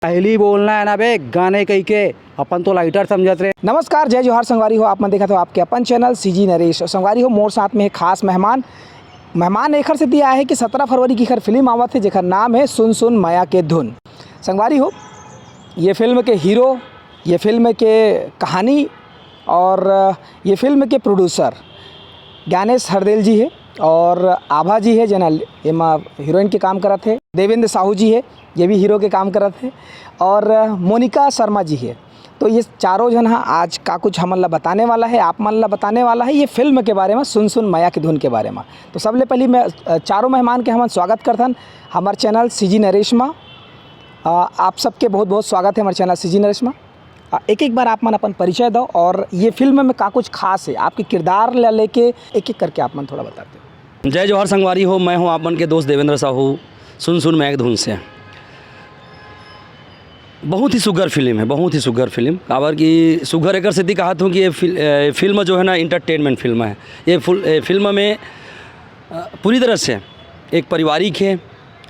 पहली बोलना है ना बे, गाने कही के अपन तो लाइटर समझत रहे। नमस्कार, जय जोहार संगवारी हो। आप मन देखा तो आपके अपन चैनल सीजी नरेश संगवारी हो। मोर साथ में एक खास मेहमान एखर से दिया है कि 17 फरवरी की खर फिल्म आवत है जेकर नाम है सुन सुन माया के धुन। संगवारी हो, ये फिल्म के हीरो, ये फिल्म के कहानी और ये फिल्म के प्रोड्यूसर ज्ञानेश हरदेल जी है और आभा जी है जना एमा हीरोइन के काम करत है। देवेंद्र साहू जी है, ये भी हीरो के काम करत है और मोनिका शर्मा जी है। तो ये चारों जन हाँ आज का कुछ हमन ला बताने वाला है, आप मन ला बताने वाला है ये फिल्म के बारे में, सुन सुन माया की धुन के बारे में। तो सबले पहले मैं चारों मेहमान के हमन स्वागत करथन हमार चैनल सीजी नरेश में। आप सबके बहुत बहुत स्वागत है हमारे चैनल सीजी नरेश में। एक एक बार आप मन अपन परिचय दो और ये फिल्म में का कुछ खास है, आपके किरदार ला लेके एक एक करके आप मन थोड़ा बताते हो। जय जोहार संगवारी हो, मैं हूं आप मन के दोस्त देवेंद्र साहू। सुन सुन माया की धुन से बहुत ही सुगर फिल्म है, बहुत ही सुगर फिल्म। काबर की सुगर एकर सिद्धि कहा हूँ कि ये फिल्म जो है ना इंटरटेनमेंट फिल्म है। ये फिल्म में पूरी तरह से एक पारिवारिक है,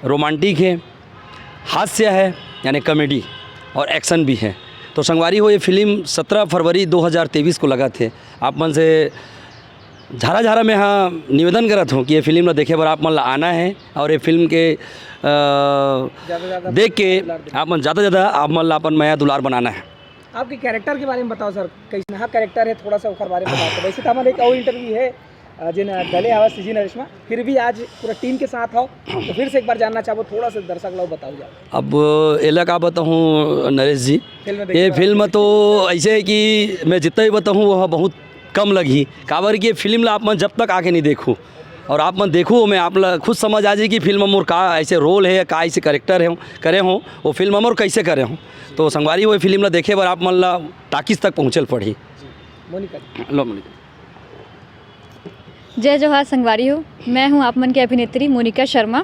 रोमांटिक है, हास्य है यानी कॉमेडी और एक्शन भी है। तो संगवारी हो, ये फिल्म 17 फरवरी 2023 को लगा थे। आप मन से झारा झारा में हाँ निवेदन करत हूँ कि ये फिल्म ला देखे बर आप मन ला आना है और ये फिल्म के देख के आप मन ज़्यादा आप मन ला अपन माया दुलार बनाना है। आपके कैरेक्टर के बारे में बताओ सर, कैसे हाँ कैरेक्टर है, थोड़ा सा उसके बारे में बताओ। वैसे तो हमारे एक और इंटरव्यू है जिन डले आवाज सीजी नरेश में, फिर भी आज पूरा टीम के साथ हो तो फिर से एक बार जानना चाहो, थोड़ा सा दर्शक लोग बताओ जाओ। अब एला का बताऊँ नरेश जी, ये फिल्म तो ऐसे है कि मैं जितना ही बताऊँ वह बहुत कम लगी। काबर की फिल्म ला आप मन जब तक आके नहीं देखूँ और आप मन देखूँ मैं आप खुद समझ आ जाए कि फिल्म मोर का ऐसे रोल है, का ऐसे करेक्टर है करे हों, वो फिल्म मोर कैसे करे हों। तो संगवारी वो फिल्म ला देखे बर आप मन ला टाकिस तक पहुँचल पड़ी। लो मोनिका। जय जोहार संगवारी हो, मैं हूं आप मन की अभिनेत्री मोनिका शर्मा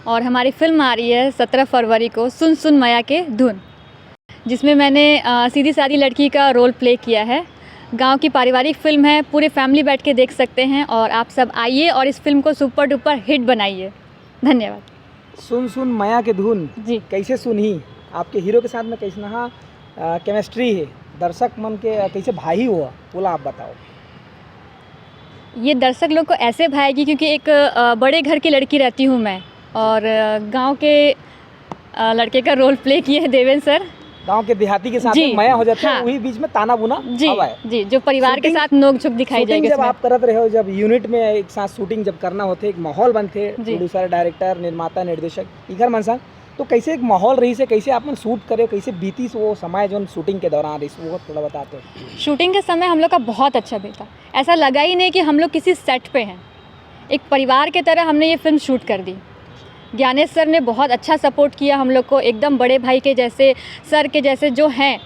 और हमारी फिल्म आ रही है 17 फरवरी को सुन सुन माया के धुन, जिसमें मैंने सीधी सादी लड़की का रोल प्ले किया है। गांव की पारिवारिक फिल्म है, पूरे फैमिली बैठ के देख सकते हैं और आप सब आइए और इस फिल्म को सुपर डुपर हिट बनाइए। धन्यवाद। सुन सुन माया के धुन जी, कैसे सुनी, आपके हीरो के साथ में कैसे हाँ केमिस्ट्री है, दर्शक मन के कैसे भाई हुआ बोला आप बताओ। ये दर्शक लोग को ऐसे भाएगी क्योंकि एक बड़े घर की लड़की रहती हूँ मैं और गांव के लड़के का रोल प्ले किए हैं देवेंद्र सर। गांव के देहाती के साथ में माया हो जाता है, वही बीच में ताना बुना जी, जो परिवार के साथ नोक झोंक दिखाई जाएगी। जब आप करत रहे हो, जब यूनिट में एक साथ शूटिंग जब करना होते, एक माहौल बनते, प्रोड्यूसर, डायरेक्टर, निर्माता, निर्देशक इधर मन सा, तो कैसे एक माहौल रही से, कैसे आप शूट करे, कैसे बीती वो समय जो शूटिंग के दौरान रही, वो थोड़ा बताते हो। शूटिंग के समय हम लोग का बहुत अच्छा बीता, ऐसा लगा ही नहीं कि हम लोग किसी सेट पे हैं। एक परिवार के तरह हमने ये फिल्म शूट कर दी। ज्ञानेश सर ने बहुत अच्छा सपोर्ट किया हम लोग को, एकदम बड़े भाई के जैसे, सर के जैसे जो हैं,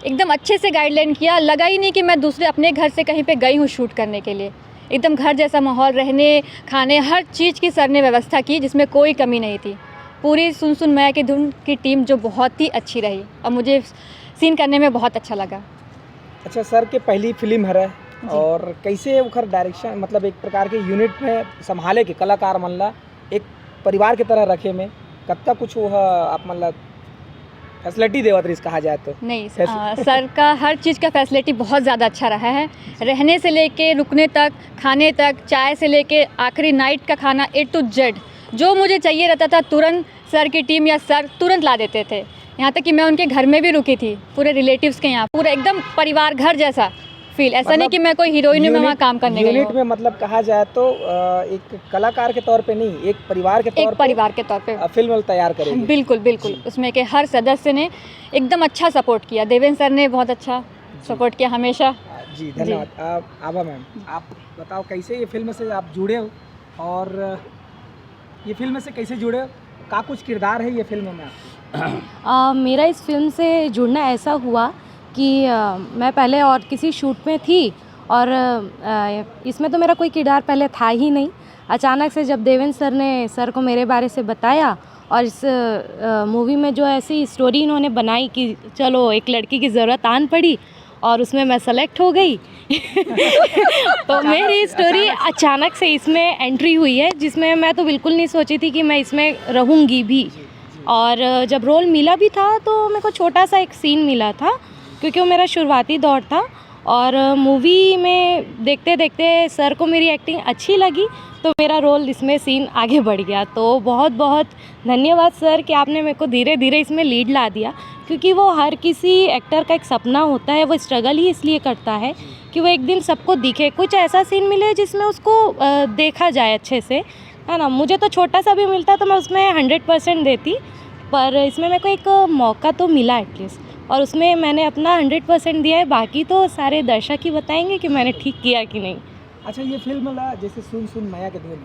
एकदम अच्छे से गाइडलाइन किया। लगा ही नहीं कि मैं दूसरे अपने घर से कहीं पे गई हूँ शूट करने के लिए। एकदम घर जैसा माहौल, रहने खाने हर चीज़ की सर ने व्यवस्था की जिसमें कोई कमी नहीं थी। पूरी सुन सुन माया की धुन की टीम जो बहुत ही अच्छी रही और मुझे सीन करने में बहुत अच्छा लगा। अच्छा, सर के पहली फिल्म है और कैसे उखर डायरेक्शन, मतलब एक प्रकार के यूनिट में संभाले के कलाकार मन ला एक परिवार की तरह रखे में कत्ता कुछ वो आप मतलब फैसिलिटी देवत रही कहा जाए तो। नहीं सर का हर चीज़ का फैसिलिटी बहुत ज़्यादा अच्छा रहा है, रहने से लेके रुकने तक, खाने तक, चाय से लेके आखिरी नाइट का खाना A to Z जो मुझे चाहिए रहता था तुरंत सर की टीम या सर तुरंत ला देते थे। यहाँ तक कि मैं उनके घर में भी रुकी थी, पूरे रिलेटिव्स के यहाँ, पूरा एकदम परिवार घर जैसा फील। ऐसा नहीं कि मैं कोई हीरोइन में वहाँ काम करने गई हूँ। यूनिट में मतलब कहा जाए तो एक कलाकार के तौर पे नहीं, एक परिवार के तौर पे फिल्म तैयार करेंगे। बिल्कुल बिल्कुल, उसमें के हर सदस्य ने एकदम अच्छा सपोर्ट किया। देवेंद्र सर ने बहुत अच्छा सपोर्ट किया हमेशा। जी धन्यवाद। आभा मैम, आप बताओ कैसे ये फिल्म से आप जुड़े हो और ये फिल्म से कैसे जुड़े हो, का कुछ किरदार है ये फिल्म में? मेरा इस फिल्म से जुड़ना ऐसा हुआ कि मैं पहले और किसी शूट में थी और इसमें तो मेरा कोई किरदार पहले था ही नहीं। अचानक से जब देवेंद्र सर ने सर को मेरे बारे से बताया और इस मूवी में जो ऐसी स्टोरी इन्होंने बनाई कि चलो एक लड़की की ज़रूरत आन पड़ी और उसमें मैं सेलेक्ट हो गई तो मेरी स्टोरी अचानक से इसमें एंट्री हुई है, जिसमें मैं तो बिल्कुल नहीं सोची थी कि मैं इसमें रहूँगी भी। और जब रोल मिला भी था तो मेरे को छोटा सा एक सीन मिला था, क्योंकि वो मेरा शुरुआती दौर था। और मूवी में देखते देखते सर को मेरी एक्टिंग अच्छी लगी, तो मेरा रोल इसमें सीन आगे बढ़ गया। तो बहुत बहुत धन्यवाद सर कि आपने मेरे को धीरे धीरे इसमें लीड ला दिया, क्योंकि वो हर किसी एक्टर का एक सपना होता है। वो स्ट्रगल ही इसलिए करता है कि वो एक दिन सबको दिखे, कुछ ऐसा सीन मिले जिसमें उसको देखा जाए अच्छे से, है ना। मुझे तो छोटा सा भी मिलता तो मैं उसमें 100% देती, पर इसमें मेरे को एक मौका तो मिला एटलीस्ट, और उसमें मैंने अपना 100% दिया है। बाकी तो सारे दर्शक ही बताएंगे कि मैंने ठीक किया कि नहीं। अच्छा, ये फिल्म जैसे सुन सुन मैया के धुन है,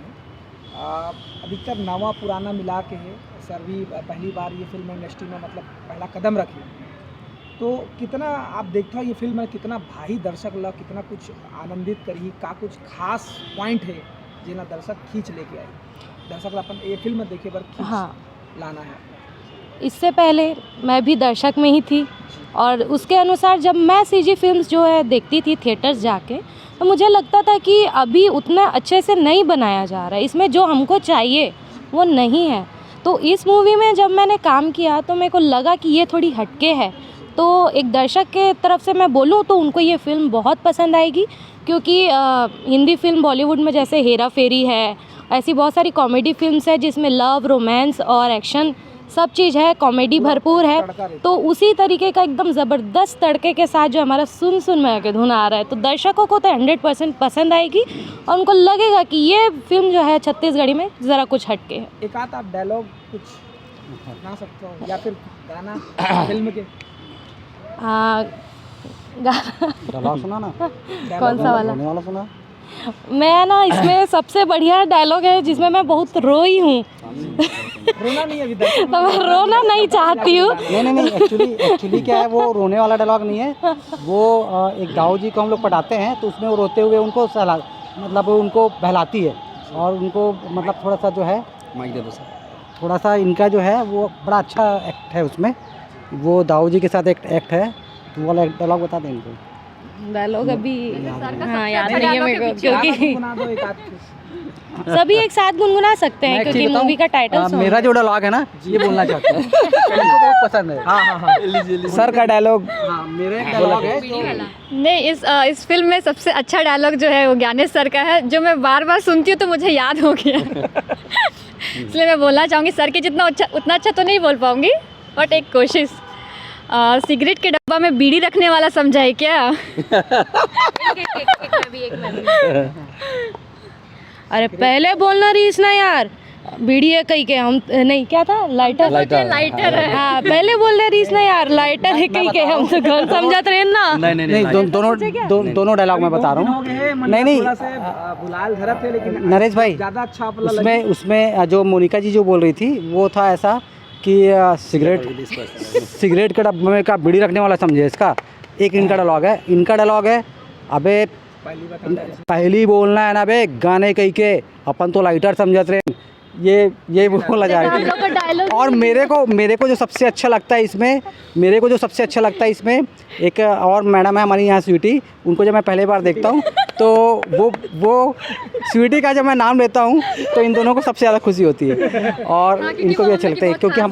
अधिकतर नवा पुराना मिला के है। सर भी पहली बार ये फिल्म इंडस्ट्री में मतलब पहला कदम रखी, तो कितना आप देखते हो ये फिल्म है, कितना भाई दर्शक ला कितना कुछ आनंदित करी का, कुछ खास पॉइंट है जिन्हें दर्शक खींच लेके आए, दर्शक ला अपन ये फिल्म देखे पर खींच हाँ, लाना है। इससे पहले मैं भी दर्शक में ही थी, और उसके अनुसार जब मैं सीजी फिल्म्स जो है देखती थी थिएटर्स जाके, तो मुझे लगता था कि अभी उतना अच्छे से नहीं बनाया जा रहा है, इसमें जो हमको चाहिए वो नहीं है। तो इस मूवी में जब मैंने काम किया तो मेरे को लगा कि ये थोड़ी हटके है, तो एक दर्शक के तरफ से मैं बोलूँ तो उनको ये फ़िल्म बहुत पसंद आएगी, क्योंकि हिंदी फिल्म बॉलीवुड में जैसे हेरा फेरी है, ऐसी बहुत सारी कॉमेडी फिल्म्स है जिसमें लव, रोमांस और एक्शन सब चीज़ है, कॉमेडी भरपूर है। तो उसी तरीके का एकदम ज़बरदस्त तड़के के साथ जो हमारा सुन सुन मैया के धुन आ रहा है, तो दर्शकों को तो 100% पसंद आएगी, और उनको लगेगा कि ये फिल्म जो है छत्तीसगढ़ी में ज़रा कुछ हटके है। एक आध आप डायलॉग कुछ सुना सकते हो या फिर गाना फिल्म के? डायलॉग सुना ना, कौन सा वाला? रोने वाला सुना। मैं ना इसमें सबसे बढ़िया डायलॉग है जिसमें मैं बहुत रोई हूँ। रोना नहीं अभी तो मैं रोना नहीं चाहती हूँ। नहीं, एक्चुअली क्या है, वो रोने वाला डायलॉग नहीं है। वो एक दाऊ जी को हम लोग पढ़ाते हैं, तो उसमें वो रोते हुए उनको मतलब उनको बहलाती है, और उनको मतलब थोड़ा सा जो है माइक दे दो सर। थोड़ा सा इनका जो है वो बड़ा अच्छा एक्ट है उसमें, वो दाऊ जी के साथ एक्ट है। तो वो वाला डायलॉग बता दें इनको। डायलॉग अभी हाँ याद अच्छा नहीं है मेरे को, क्योंकि बना दो एक आध सभी एक साथ गुनगुना सकते हैं, मैं एक क्योंकि चीज़ बताऊं, मूवी का टाइटल मेरा जो डायलॉग है ना, ये बोलना चाहता हूँ, इनको बहुत पसंद है। हाँ। सर का डायलॉग हाँ, मेरे डायलॉग है। नहीं, इस फिल्म में सबसे अच्छा डायलॉग जो है वो ज्ञानेश सर का है, जो मैं बार बार सुनती हूँ तो मुझे याद हो गया। इसलिए मैं बोलना चाहूँगी, सर के जितना उतना अच्छा तो नहीं बोल पाऊँगी, बट एक कोशिश। सिगरेट के डब्बा में बीड़ी रखने वाला समझा है क्या? अरे पहले बोलना रीस ना यार, बीड़ी है कहीं के हम नहीं, क्या था, लाइटर लाइटर है। हाँ, पहले बोल रहे रीस ना यार, लाइटर है कहीं के, हम तो गन समझत रहे ना। नहीं, दोनों डायलॉग मैं बता रहा हूँ। नहीं, बुलाल धरत है, लेकिन नरेश भाई, ज़्यादा अच्छा उसमें जो मोनिका जी जो बोल रही थी वो था ऐसा कि सिगरेट के डब्बे में का बीड़ी रखने वाला समझे इसका। एक इनका डायलॉग है, अबे पहली बोलना है ना बे, गाने कहीं के अपन तो लाइटर समझत रहे, ये बोला जा रहा है। और मेरे को जो सबसे अच्छा लगता है इसमें, एक और मैडम है हमारी यहाँ स्वीटी, उनको जब मैं पहले बार देखता हूँ तो वो स्वीटी का जब मैं नाम लेता हूँ तो इन दोनों को सबसे ज़्यादा खुशी होती है, और इनको भी अच्छा लगता है, क्योंकि हम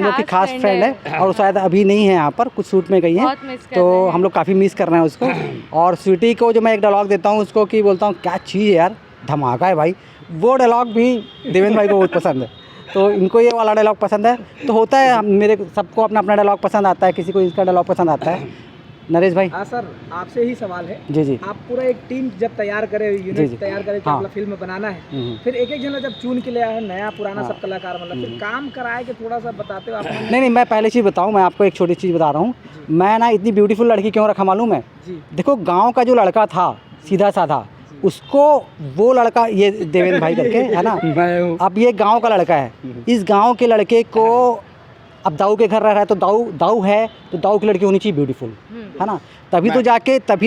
लोग की खास फ्रेंड है, और वो शायद अभी नहीं है यहाँ पर, कुछ शूट में गई हैं, तो हम लोग काफ़ी मिस कर रहे हैं उसको। और स्वीटी को जो मैं एक डायलॉग देता हूँ उसको, कि बोलता हूँ क्या चीज़ है यार, धमाका है भाई, वो डायलॉग भी देवेंद्र भाई को बहुत पसंद है, तो इनको ये वाला डायलॉग पसंद है। तो होता है, मेरे सबको अपना डायलॉग पसंद आता है, किसी को इसका डायलॉग पसंद आता है। नरेश भाई, हाँ सर, आपसे ही सवाल है। जी। आप पूरा एक टीम जब तैयार करे, यूनिट तैयार करे कि मतलब फिल्म बनाना है, फिर एक जना जब चुन के ले आया है, नया पुराना सब कलाकार, मतलब फिर काम कराए के थोड़ा सा बताते हो आप? नहीं, मैं पहले चीज़ बताऊँ, मैं आपको एक छोटी चीज़ बता रहा हूँ। मैं ना इतनी ब्यूटीफुल लड़की क्यों रखा मालूम है? देखो, गाँव का जो लड़का था सीधा साधा, उसको वो लड़का, ये देवेंद्र भाई करके है ना, अब ये गांव का लड़का है, इस गांव के लड़के को अब दाऊ के घर रह रहा है, तो दाऊ है तो दाऊ की लड़की होनी चाहिए ब्यूटीफुल, है ना, तभी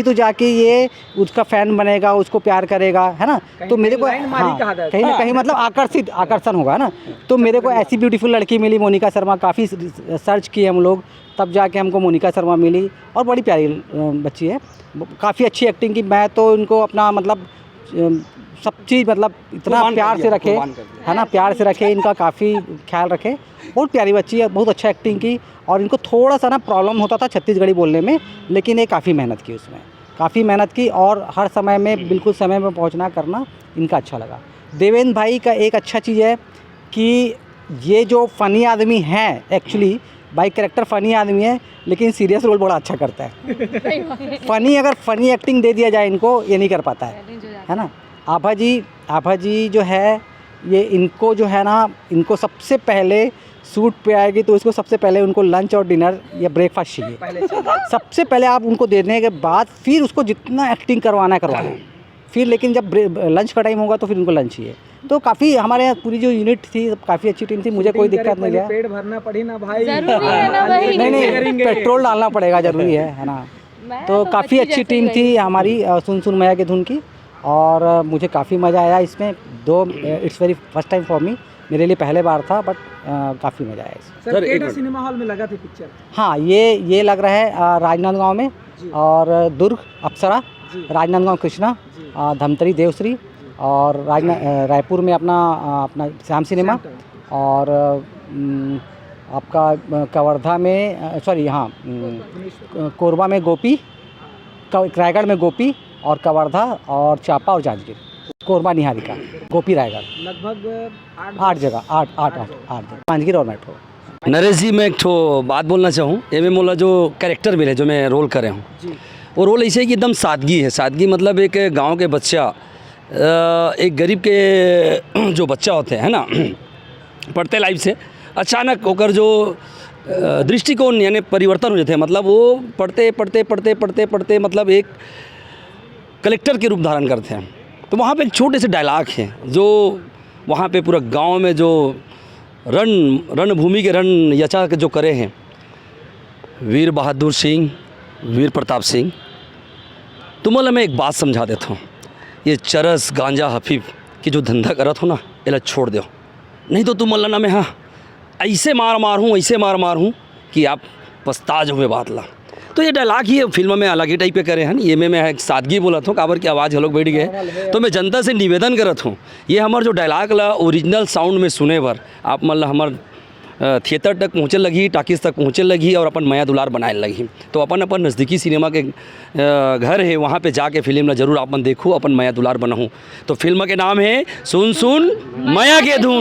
तो जाके ये उसका फैन बनेगा, उसको प्यार करेगा, है ना। तो मेरे को कहीं ना कहीं मतलब आकर्षण होगा, है ना। तो मेरे को ऐसी ब्यूटीफुल लड़की मिली, मोनिका शर्मा, काफ़ी सर्च किए हम लोग, तब जाके हमको मोनिका शर्मा मिली, और बड़ी प्यारी बच्ची है, काफ़ी अच्छी एक्टिंग की। मैं तो इनको अपना मतलब सब चीज़ मतलब इतना कुर्बान कर प्यार दिया, से रखे, कुर्बान कर दिया। है ना, प्यार से रखे, इनका काफ़ी ख्याल रखे। बहुत प्यारी बच्ची है, बहुत अच्छा एक्टिंग की। और इनको थोड़ा सा ना प्रॉब्लम होता था छत्तीसगढ़ी बोलने में, लेकिन ये काफ़ी मेहनत की उसमें, काफ़ी मेहनत की और हर समय में बिल्कुल समय में पहुंचना करना इनका अच्छा लगा। देवेंद्र भाई का एक अच्छा चीज़ है कि ये जो फ़नी आदमी है, एक्चुअली भाई कैरेक्टर फ़नी आदमी है, लेकिन सीरियस रोल बड़ा अच्छा करता है। फ़नी अगर फ़नी एक्टिंग दे दिया जाए इनको, ये नहीं कर पाता है ना। आभा जी जो है, ये इनको जो है ना, इनको सबसे पहले सूट पे आएगी तो इसको सबसे पहले उनको लंच और डिनर या ब्रेकफास्ट चाहिए। सबसे पहले आप उनको देने के बाद फिर उसको जितना एक्टिंग करवाना है करवाना, फिर लेकिन जब लंच का टाइम होगा तो फिर उनको लंच चाहिए। तो काफ़ी हमारे यहाँ पूरी जो यूनिट थी काफ़ी अच्छी टीम थी, मुझे कोई दिक्कत नहीं गया। पेट भरना पड़ी ना भाई, जरूरी है ना भाई। नहीं, पेट्रोल डालना पड़ेगा, ज़रूरी है ना। तो काफ़ी अच्छी टीम थी हमारी सुन सुन मैया के धुन की, और मुझे काफ़ी मज़ा आया इसमें। दो it's very first time for me, मेरे लिए पहले बार था, बट काफ़ी मज़ा आया इसमें। सर केटा सिनेमा हॉल में लगा थे पिक्चर? हाँ, ये लग रहा है राजनांदगांव में, और दुर्ग अप्सरा, राजनांदगांव कृष्णा, धमतरी देवश्री, और रायपुर में अपना श्याम सिनेमा, और आपका कवर्धा में सॉरी हाँ कोरबा में गोपी, रायगढ़ में गोपी, और कवर्धा और चापा और जांजगीर, कोरबा निहारिका, गोपी रायगढ़, लगभग 8 जगह, 8 जगह, जांजगीर और मेट्रो। नरेश जी, मैं एक ठो बात बोलना चाहूँ। एम एम मोला जो कैरेक्टर मिले, जो मैं रोल कर रहा हूँ, वो रोल ऐसे है कि एकदम सादगी है। सादगी मतलब एक गांव के बच्चा, एक गरीब के जो बच्चा होते हैं ना, पढ़ते लाइफ से अचानक होकर जो दृष्टिकोण यानी परिवर्तन हो जाते हैं। मतलब वो पढ़ते मतलब एक कलेक्टर के रूप धारण करते हैं। तो वहाँ पे एक छोटे से डायलॉग हैं जो वहाँ पे पूरा गांव में जो रणभूमि के रण यचा के जो करे हैं, वीर बहादुर सिंह, वीर प्रताप सिंह, तुम्हें मैं एक बात समझा देता हूँ। ये चरस गांजा हफीफ की जो धंधा करत हो ना, इला छोड़ दो, नहीं तो तुम अल्लाह में हाँ ऐसे मार हूँ कि आप पछता जो हुए बात ला। तो ये डायलॉग ही फिल्म में अलग ही टाइप पे करे हैं। ये में मैं एक सादगी बोला था, काबर की आवाज़ हलोक बैठ गए। तो मैं जनता से निवेदन करत हूँ, ये हमार जो डायलॉग ला ओरिजिनल साउंड में सुने भर आप मतलब हमार थिएटर तक पहुँचे लगी, टाकीज तक पहुँचे लगी, और अपन माया दुलार बनाए लगी। तो अपन नज़दीकी सिनेमा के घर है, वहाँ पे जाके फिल्म ला जरूर अपन देखूँ, अपन माया दुलार बनाऊँ। तो फिल्म के नाम है सुन सुन माया के धुन।